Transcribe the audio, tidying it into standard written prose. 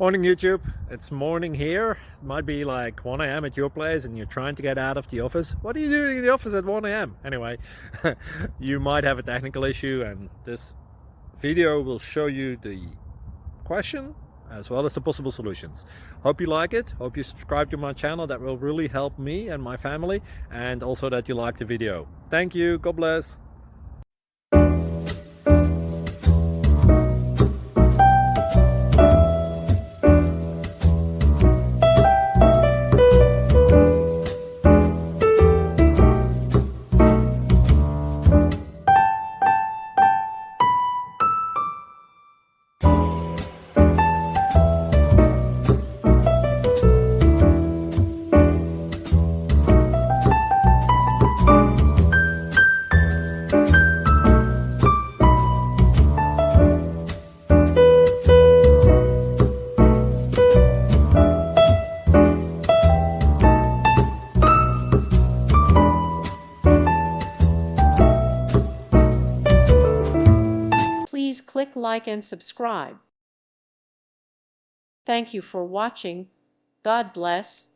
Morning YouTube, it's morning here. It might be like 1 a.m. at your place and you're trying to get out of the office. What are you doing in the office at 1 a.m.? Anyway, you might have a technical issue and this video will show you the question as well as the possible solutions. Hope you like it, hope you subscribe to my channel. That will really help me and my family, and also that you like the video. Thank you, God bless. Please click like and subscribe. Thank you for watching. God bless.